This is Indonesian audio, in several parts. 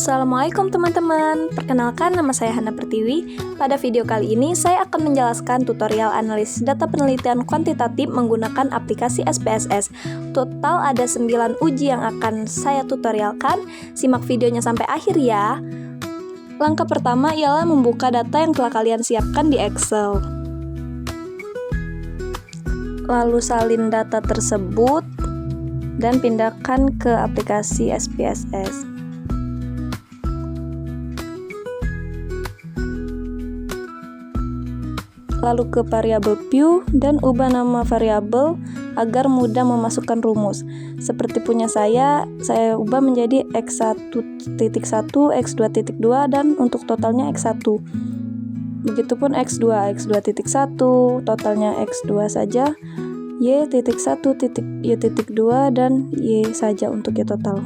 Assalamualaikum teman-teman. Perkenalkan, nama saya Hana Pertiwi. Pada video kali ini saya akan menjelaskan tutorial analisis data penelitian kuantitatif menggunakan aplikasi SPSS. Total ada 9 uji yang akan saya tutorialkan. Simak videonya sampai akhir ya. Langkah pertama ialah membuka data yang telah kalian siapkan di Excel. Lalu salin data tersebut dan pindahkan ke aplikasi SPSS. Lalu ke variabel view dan ubah nama variabel agar mudah memasukkan rumus. Seperti punya saya ubah menjadi x1.1, x2.2 dan untuk totalnya x1. Begitupun x2, x2.1, totalnya x2 saja, y.1, y.2 dan y saja untuk y total.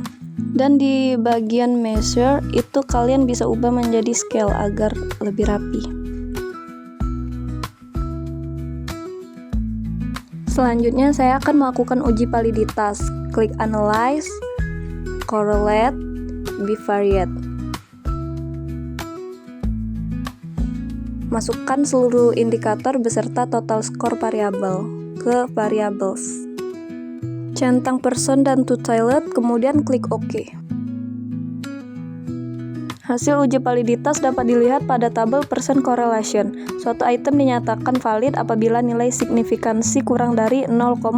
Dan di bagian measure itu kalian bisa ubah menjadi scale agar lebih rapi. Selanjutnya saya akan melakukan uji validitas. Klik Analyze, Correlate, Bivariate. Masukkan seluruh indikator beserta total skor variabel ke Variables. Centang person dan to toilet, kemudian klik OK. Hasil uji validitas dapat dilihat pada tabel percent correlation. Suatu item dinyatakan valid apabila nilai signifikansi kurang dari 0,05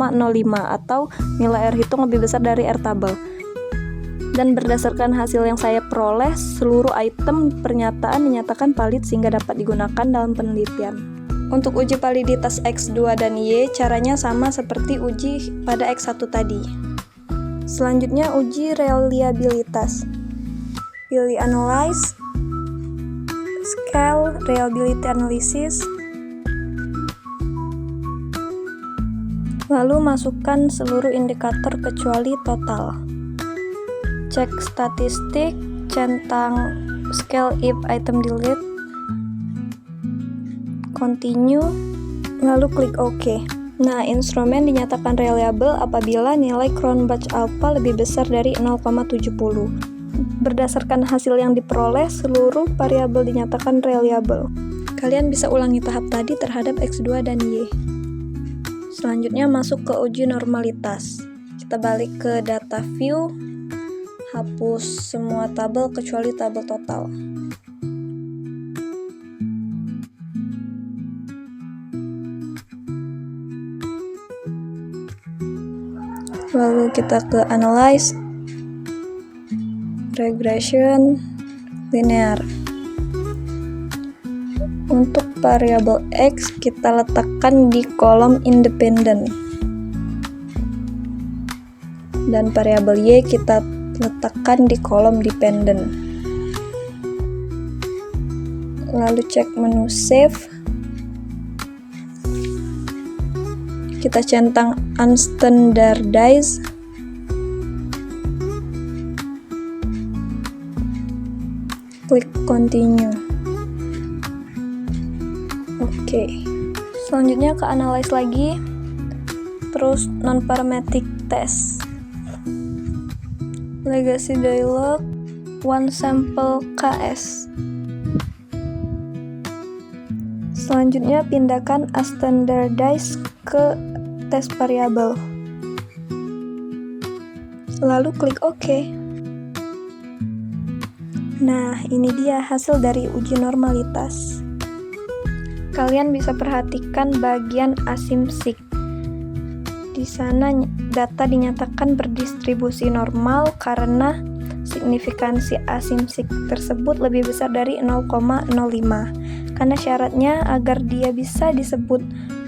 atau nilai R hitung lebih besar dari R tabel. Dan berdasarkan hasil yang saya peroleh, seluruh item pernyataan dinyatakan valid sehingga dapat digunakan dalam penelitian. Untuk uji validitas X2 dan Y, caranya sama seperti uji pada X1 tadi. Selanjutnya uji reliabilitas. Pilih Analyze, Scale, Reliability Analysis, lalu masukkan seluruh indikator kecuali total. Cek statistik, centang scale if item delete, continue, lalu klik OK. Nah, instrumen dinyatakan reliable apabila nilai Cronbach alpha lebih besar dari 0,70. Berdasarkan hasil yang diperoleh, seluruh variabel dinyatakan reliable. Kalian bisa ulangi tahap tadi terhadap X2 dan Y. Selanjutnya masuk ke uji normalitas. Kita balik ke data view, hapus semua tabel kecuali tabel total. Lalu kita ke Analyze, Regression, Linear. Untuk variabel X kita letakkan di kolom independen. Dan variabel Y kita letakkan di kolom dependent. Lalu cek menu Save. Kita centang Unstandardized. Klik Continue. Oke. Selanjutnya ke Analyze lagi. Terus Non-Parametric Test. Legacy Dialog, One Sample KS. Selanjutnya pindahkan Unstandardized ke test variabel. Lalu klik OK. Nah, ini dia hasil dari uji normalitas. Kalian bisa perhatikan bagian asimsik. Di sana data dinyatakan berdistribusi normal karena signifikansi asimsik tersebut lebih besar dari 0,05. Karena syaratnya agar dia bisa disebut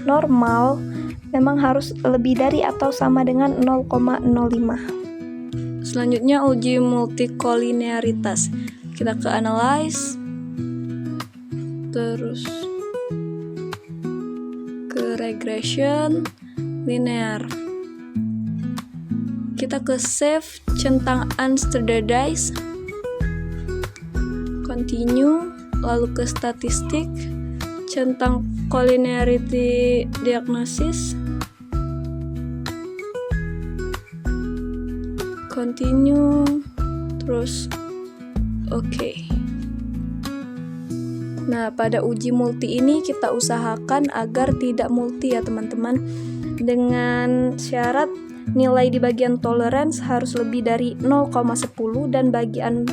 normal, memang harus lebih dari atau sama dengan 0,05. Selanjutnya uji multikolinearitas. Kita ke Analyze, terus ke Regression, Linear. Kita ke Save, centang Unstandardized, Continue, lalu ke Statistik, centang Collinearity Diagnosis, Continue, terus Oke. Nah, pada uji multi ini kita usahakan agar tidak multi ya teman-teman, dengan syarat nilai di bagian tolerance harus lebih dari 0,10 dan bagian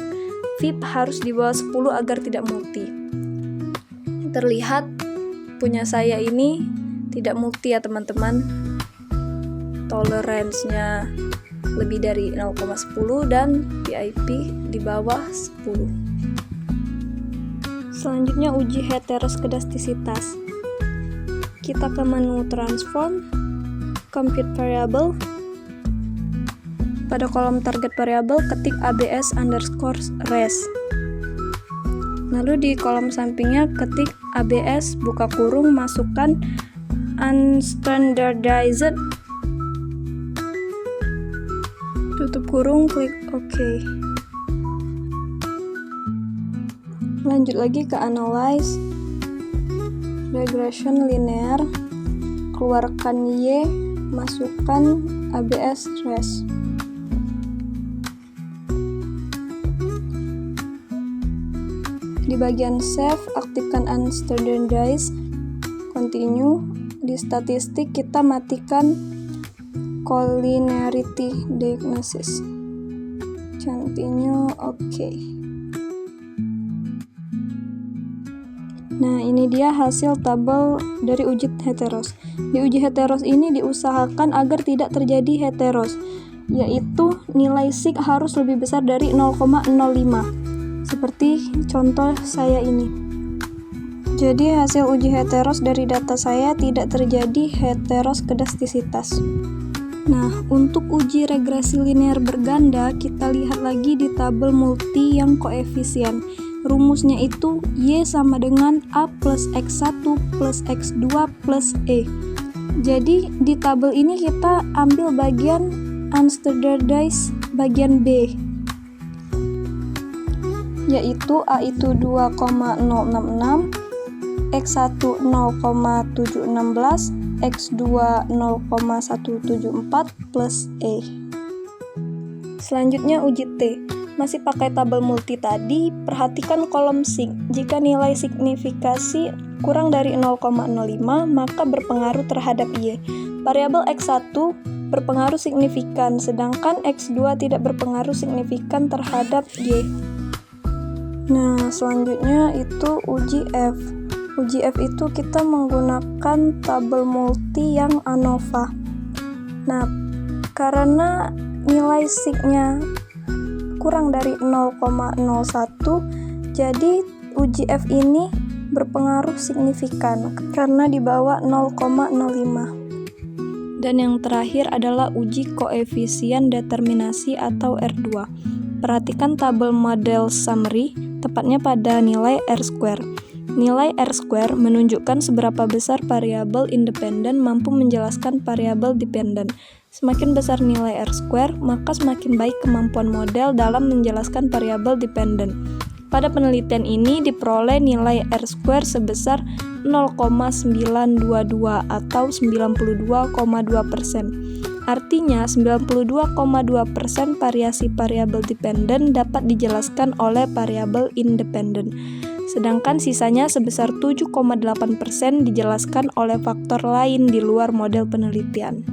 VIP harus di bawah 10 agar tidak multi. Terlihat punya saya ini tidak multi ya teman-teman, tolerance-nya lebih dari 0,10 dan VIP di bawah 10. Selanjutnya uji heteroskedastisitas. Kita ke menu transform, compute variable. Pada kolom target variable ketik abs_res. Lalu di kolom sampingnya ketik abs buka kurung masukkan unstandardized tutup kurung, klik OK. Lanjut lagi ke analyze, regression linear, keluarkan Y, masukkan abs_res. Di bagian save, aktifkan unstandardized, continue. Di statistik kita matikan collinearity diagnosis, continue, OK. Nah, ini dia hasil tabel dari uji heteros. Di uji heteros ini diusahakan agar tidak terjadi heteros, yaitu nilai sig harus lebih besar dari 0,05. Seperti contoh saya ini. Jadi hasil uji heteros dari data saya tidak terjadi heteroskedastisitas. Nah, untuk uji regresi linear berganda, kita lihat lagi di tabel multi yang koefisien. Rumusnya itu Y sama dengan A plus X1 plus X2 plus E. Jadi di tabel ini kita ambil bagian unstandardized bagian B, yaitu A itu 2,066, X1 0,716, X2 0,174 plus E. Selanjutnya uji T. Masih pakai tabel multi tadi, perhatikan kolom sig. Jika nilai signifikasi kurang dari 0,05, maka berpengaruh terhadap Y. Variabel X1 berpengaruh signifikan, sedangkan X2 tidak berpengaruh signifikan terhadap Y. Nah, selanjutnya itu uji F. Uji F itu kita menggunakan tabel multi yang ANOVA. Nah, karena nilai sig-nya kurang dari 0,01, jadi uji F ini berpengaruh signifikan karena di bawah 0,05. Dan yang terakhir adalah uji koefisien determinasi atau R2. Perhatikan tabel model summary, tepatnya pada nilai R-square. Nilai R-square menunjukkan seberapa besar variabel independen mampu menjelaskan variabel dependen. Semakin besar nilai R-square, maka semakin baik kemampuan model dalam menjelaskan variabel dependen. Pada penelitian ini diperoleh nilai R-square sebesar 0,922 atau 92,2%. Artinya 92,2% variasi variabel dependen dapat dijelaskan oleh variabel independen. Sedangkan sisanya sebesar 7,8% dijelaskan oleh faktor lain di luar model penelitian.